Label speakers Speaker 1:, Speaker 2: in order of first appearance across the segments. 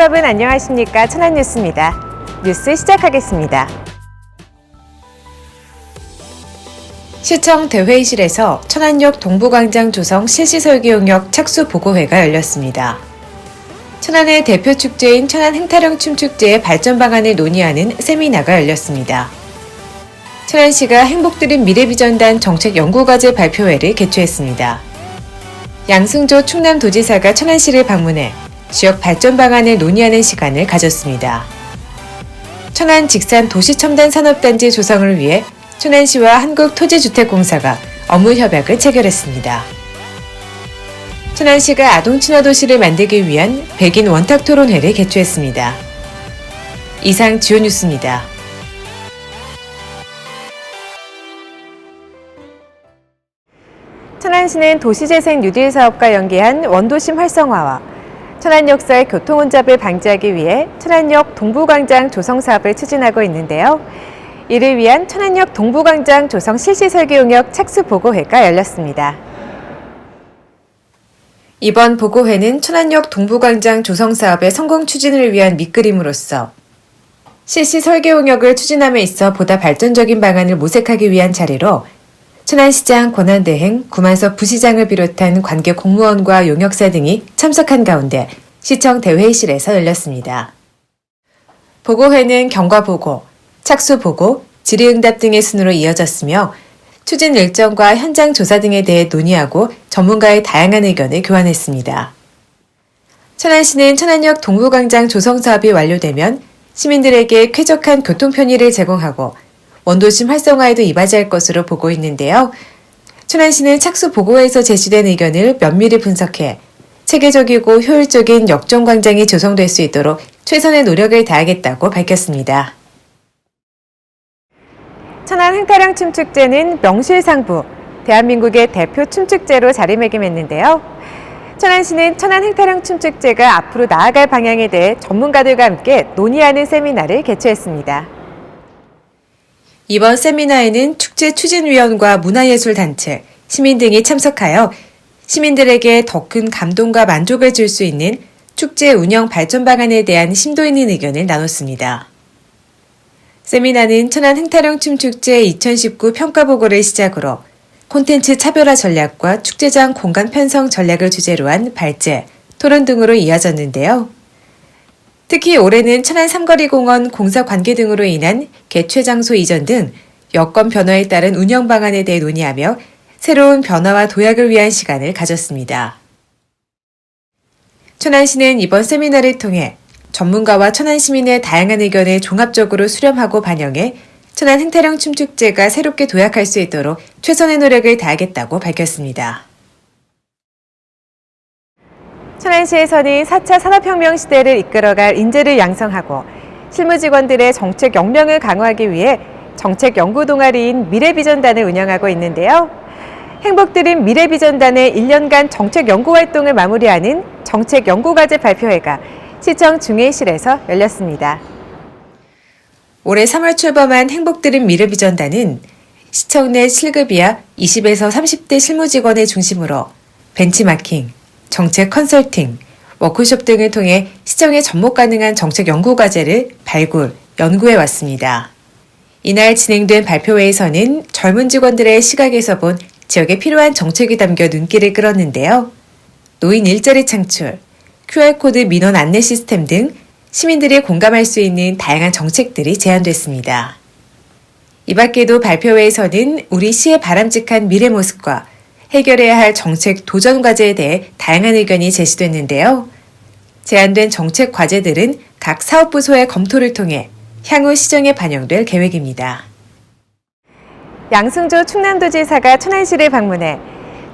Speaker 1: 여러분 안녕하십니까? 천안뉴스입니다. 뉴스 시작하겠습니다. 시청 대회의실에서 천안역 동부광장 조성 실시설계용역 착수 보고회가 열렸습니다. 천안의 대표 축제인 천안 행타령 춤축제의 발전 방안을 논의하는 세미나가 열렸습니다. 천안시가 행복드림 미래비전단 정책연구과제 발표회를 개최했습니다. 양승조 충남도지사가 천안시를 방문해 지역 발전 방안을 논의하는 시간을 가졌습니다. 천안 직산 도시첨단산업단지 조성을 위해 천안시와 한국토지주택공사가 업무협약을 체결했습니다. 천안시가 아동친화도시를 만들기 위한 백인 원탁토론회를 개최했습니다. 이상 주요 뉴스입니다. 천안시는 도시재생 뉴딜 사업과 연계한 원도심 활성화와 천안 역사의 교통혼잡을 방지하기 위해 천안역 동부광장 조성 사업을 추진하고 있는데요. 이를 위한 천안역 동부광장 조성 실시설계용역 착수보고회가 열렸습니다. 이번 보고회는 천안역 동부광장 조성 사업의 성공 추진을 위한 밑그림으로서 실시설계용역을 추진함에 있어 보다 발전적인 방안을 모색하기 위한 자리로 천안시장 권한대행, 구만석 부시장을 비롯한 관계 공무원과 용역사 등이 참석한 가운데 시청 대회의실에서 열렸습니다. 보고회는 경과보고, 착수보고, 질의응답 등의 순으로 이어졌으며 추진 일정과 현장 조사 등에 대해 논의하고 전문가의 다양한 의견을 교환했습니다. 천안시는 천안역 동부광장 조성 사업이 완료되면 시민들에게 쾌적한 교통 편의를 제공하고 원도심 활성화에도 이바지할 것으로 보고 있는데요. 천안시는 착수 보고에서 제시된 의견을 면밀히 분석해 체계적이고 효율적인 역정광장이 조성될 수 있도록 최선의 노력을 다하겠다고 밝혔습니다. 천안 행타령 춤축제는 명실상부 대한민국의 대표 춤축제로 자리매김했는데요. 천안시는 천안 행타령 춤축제가 앞으로 나아갈 방향에 대해 전문가들과 함께 논의하는 세미나를 개최했습니다. 이번 세미나에는 축제추진위원과 문화예술단체, 시민 등이 참석하여 시민들에게 더 큰 감동과 만족을 줄 수 있는 축제 운영 발전 방안에 대한 심도 있는 의견을 나눴습니다. 세미나는 천안 행타령 춤축제 2019 평가보고를 시작으로 콘텐츠 차별화 전략과 축제장 공간 편성 전략을 주제로 한 발제, 토론 등으로 이어졌는데요. 특히 올해는 천안 삼거리공원 공사 관계 등으로 인한 개최 장소 이전 등 여건 변화에 따른 운영 방안에 대해 논의하며 새로운 변화와 도약을 위한 시간을 가졌습니다. 천안시는 이번 세미나를 통해 전문가와 천안 시민의 다양한 의견을 종합적으로 수렴하고 반영해 천안 행타령 춤축제가 새롭게 도약할 수 있도록 최선의 노력을 다하겠다고 밝혔습니다. 천안시에서는 4차 산업혁명 시대를 이끌어갈 인재를 양성하고 실무직원들의 정책 역량을 강화하기 위해 정책 연구 동아리인 미래비전단을 운영하고 있는데요. 행복드림 미래비전단의 1년간 정책 연구 활동을 마무리하는 정책연구과제 발표회가 시청 중회의실에서 열렸습니다. 올해 3월 출범한 행복드림 미래비전단은 시청 내 실급 이하 20에서 30대 실무직원을 중심으로 벤치마킹, 정책 컨설팅, 워크숍 등을 통해 시정에 접목 가능한 정책 연구 과제를 발굴, 연구해 왔습니다. 이날 진행된 발표회에서는 젊은 직원들의 시각에서 본 지역에 필요한 정책이 담겨 눈길을 끌었는데요. 노인 일자리 창출, QR코드 민원 안내 시스템 등 시민들이 공감할 수 있는 다양한 정책들이 제안됐습니다. 이 밖에도 발표회에서는 우리 시의 바람직한 미래 모습과 해결해야 할 정책 도전 과제에 대해 다양한 의견이 제시됐는데요. 제안된 정책 과제들은 각 사업부서의 검토를 통해 향후 시정에 반영될 계획입니다. 양승조 충남도지사가 천안시를 방문해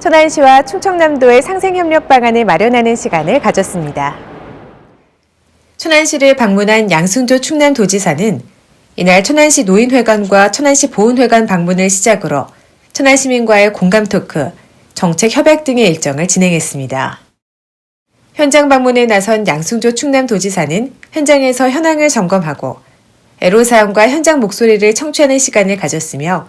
Speaker 1: 천안시와 충청남도의 상생협력 방안을 마련하는 시간을 가졌습니다. 천안시를 방문한 양승조 충남도지사는 이날 천안시 노인회관과 천안시 보훈회관 방문을 시작으로 천안 시민과의 공감 토크, 정책 협약 등의 일정을 진행했습니다. 현장 방문에 나선 양승조 충남도지사는 현장에서 현황을 점검하고 애로사항과 현장 목소리를 청취하는 시간을 가졌으며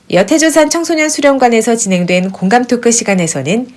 Speaker 1: 이어 태조산 청소년 수련관에서 진행된 공감 토크 시간에서는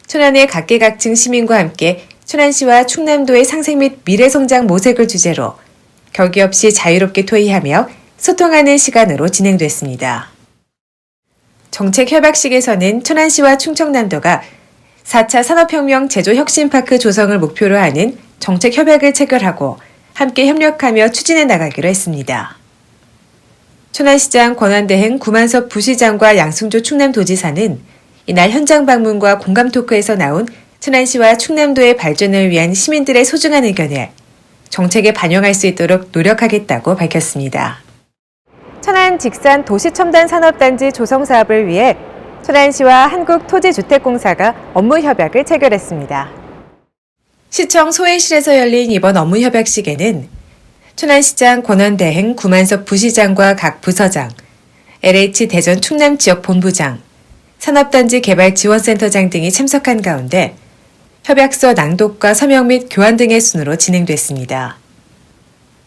Speaker 1: 천안의 각계각층 시민과 함께 천안시와 충남도의 상생 및 미래성장 모색을 주제로 격의 없이 자유롭게 토의하며 소통하는 시간으로 진행됐습니다. 정책협약식에서는 천안시와 충청남도가 4차 산업혁명 제조혁신파크 조성을 목표로 하는 정책협약을 체결하고 함께 협력하며 추진해 나가기로 했습니다. 천안시장 권한대행 구만섭 부시장과 양승조 충남도지사는 이날 현장 방문과 공감 토크에서 나온 천안시와 충남도의 발전을 위한 시민들의 소중한 의견을 정책에 반영할 수 있도록 노력하겠다고 밝혔습니다. 천안 직산 도시첨단산업단지 조성 사업을 위해 천안시와 한국토지주택공사가 업무협약을 체결했습니다. 시청 소회실에서 열린 이번 업무협약식에는 천안시장 권한대행 구만섭 부시장과 각 부서장, LH 대전 충남 지역본부장, 산업단지 개발지원센터장 등이 참석한 가운데 협약서 낭독과 서명 및 교환 등의 순으로 진행됐습니다.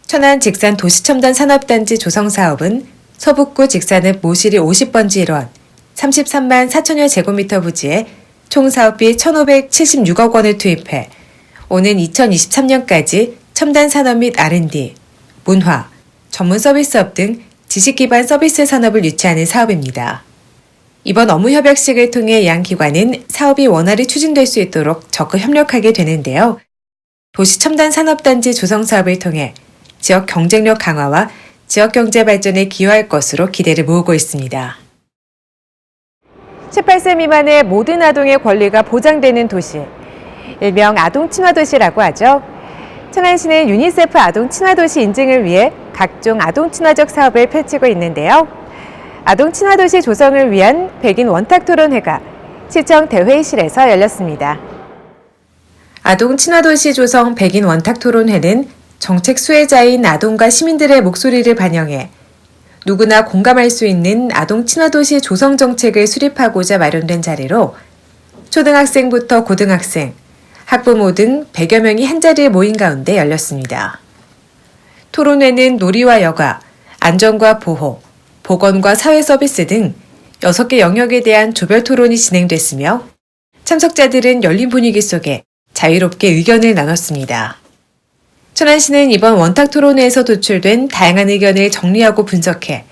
Speaker 1: 천안 직산 도시첨단 산업단지 조성 사업은 서북구 직산읍 모시리 50번지 1원 33만 4천여 제곱미터 부지에 총 사업비 1,576억 원을 투입해 오는 2023년까지 첨단 산업 및 R&D, 문화, 전문 서비스업 등 지식 기반 서비스 산업을 유치하는 사업입니다. 이번 업무협약식을 통해 양 기관은 사업이 원활히 추진될 수 있도록 적극 협력하게 되는데요. 도시첨단 산업단지 조성 사업을 통해 지역 경쟁력 강화와 지역 경제 발전에 기여할 것으로 기대를 모으고 있습니다. 18세 미만의 모든 아동의 권리가 보장되는 도시, 일명 아동 친화 도시라고 하죠. 천안시는 유니세프 아동 친화 도시 인증을 위해 각종 아동 친화적 사업을 펼치고 있는데요. 아동 친화 도시 조성을 위한 백인 원탁 토론회가 시청 대회의실에서 열렸습니다. 아동 친화 도시 조성 백인 원탁 토론회는 정책 수혜자인 아동과 시민들의 목소리를 반영해 누구나 공감할 수 있는 아동 친화 도시 조성 정책을 수립하고자 마련된 자리로 초등학생부터 고등학생, 학부모 등 100여 명이 한자리에 모인 가운데 열렸습니다. 토론회는 놀이와 여가, 안전과 보호, 보건과 사회 서비스 등 6개 영역에 대한 조별 토론이 진행됐으며 참석자들은 열린 분위기 속에 자유롭게 의견을 나눴습니다. 천안시는 이번 원탁 토론회에서 도출된 다양한 의견을 정리하고 분석해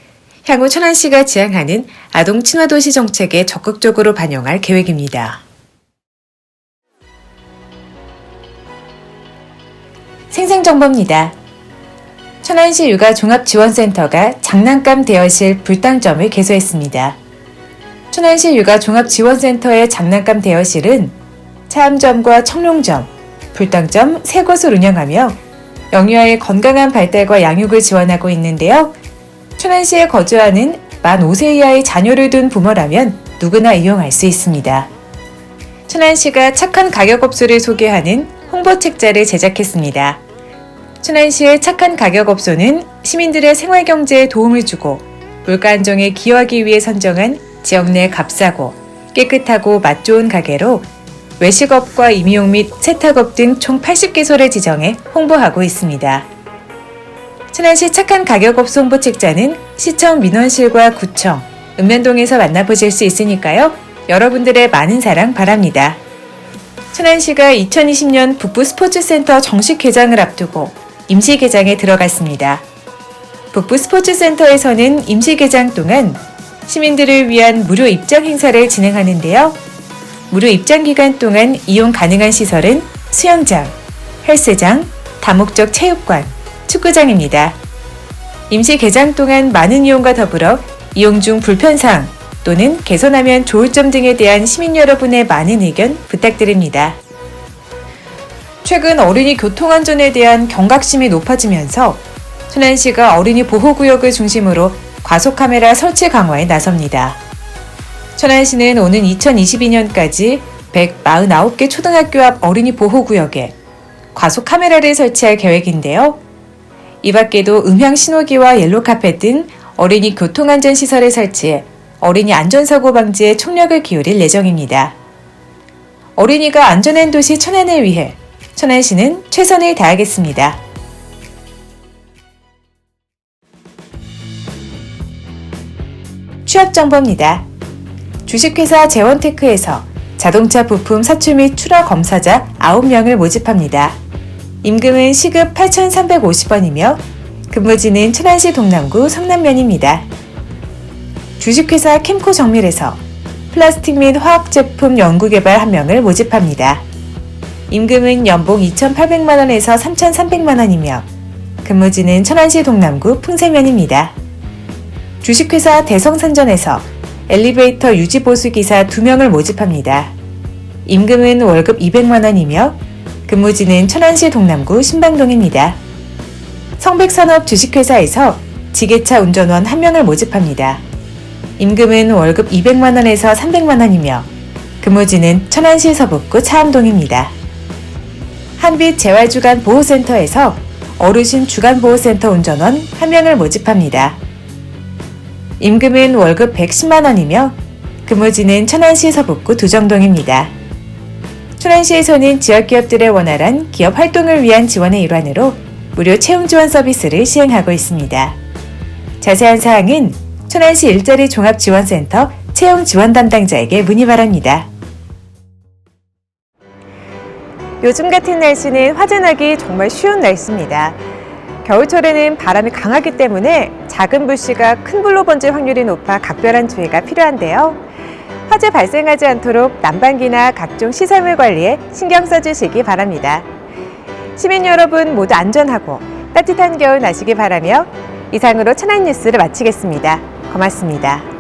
Speaker 1: 향후 천안시가 지향하는 아동 친화 도시 정책에 적극적으로 반영할 계획입니다. 생생정보입니다. 천안시 육아종합지원센터가 장난감 대여실 불당점을 개소했습니다. 천안시 육아종합지원센터의 장난감 대여실은 차암점과 청룡점, 불당점 3곳을 운영하며 영유아의 건강한 발달과 양육을 지원하고 있는데요. 천안시에 거주하는 만 5세 이하의 자녀를 둔 부모라면 누구나 이용할 수 있습니다. 천안시가 착한 가격업소를 소개하는 홍보책자를 제작했습니다. 천안시의 착한 가격업소는 시민들의 생활경제에 도움을 주고 물가 안정에 기여하기 위해 선정한 지역 내 값싸고 깨끗하고 맛 좋은 가게로 외식업과 임의용 및 세탁업 등 총 80개소를 지정해 홍보하고 있습니다. 천안시 착한 가격업소 홍보책자는 시청 민원실과 구청, 읍면동에서 만나보실 수 있으니까요. 여러분들의 많은 사랑 바랍니다. 천안시가 2020년 북부 스포츠센터 정식 개장을 앞두고 임시 개장에 들어갔습니다. 북부 스포츠센터에서는 임시 개장 동안 시민들을 위한 무료 입장 행사를 진행하는데요. 무료 입장 기간 동안 이용 가능한 시설은 수영장, 헬스장, 다목적 체육관, 축구장입니다. 임시 개장 동안 많은 이용과 더불어 이용 중 불편사항 또는 개선하면 좋을 점 등에 대한 시민 여러분의 많은 의견 부탁드립니다. 최근 어린이 교통안전에 대한 경각심이 높아지면서 천안시가 어린이 보호구역을 중심으로 과속카메라 설치 강화에 나섭니다. 천안시는 오는 2022년까지 149개 초등학교 앞 어린이 보호구역에 과속카메라를 설치할 계획인데요. 이 밖에도 음향 신호기와 옐로카펫 등 어린이 교통안전시설을 설치해 어린이 안전사고 방지에 총력을 기울일 예정입니다. 어린이가 안전한 도시 천안을 위해 천안시는 최선을 다하겠습니다. 취업정보입니다. 주식회사 재원테크에서 자동차 부품 사출 및 출하 검사자 9명을 모집합니다. 임금은 시급 8,350원이며 근무지는 천안시 동남구 성남면입니다. 주식회사 캠코 정밀에서 플라스틱 및 화학제품 연구개발 1명을 모집합니다. 임금은 연봉 2,800만 원에서 3,300만 원이며 근무지는 천안시 동남구 풍세면입니다. 주식회사 대성산전에서 엘리베이터 유지보수기사 2명을 모집합니다. 임금은 월급 200만 원이며 근무지는 천안시 동남구 신방동입니다. 성백산업 주식회사에서 지게차 운전원 1명을 모집합니다. 임금은 월급 200만 원에서 300만 원이며 근무지는 천안시 서북구 차암동입니다. 한빛 재활주간 보호센터에서 어르신 주간보호센터 운전원 1명을 모집합니다. 임금은 월급 110만 원이며 근무지는 천안시 서북구 두정동입니다. 천안시에서는 지역기업들의 원활한 기업 활동을 위한 지원의 일환으로 무료 채용 지원 서비스를 시행하고 있습니다. 자세한 사항은 천안시 일자리 종합지원센터 채용 지원 담당자에게 문의 바랍니다. 요즘 같은 날씨는 화재나기 정말 쉬운 날씨입니다. 겨울철에는 바람이 강하기 때문에 작은 불씨가 큰 불로 번질 확률이 높아 각별한 주의가 필요한데요. 화재 발생하지 않도록 난방기나 각종 시설물 관리에 신경 써주시기 바랍니다. 시민 여러분 모두 안전하고 따뜻한 겨울 나시기 바라며 이상으로 천안 뉴스를 마치겠습니다. 고맙습니다.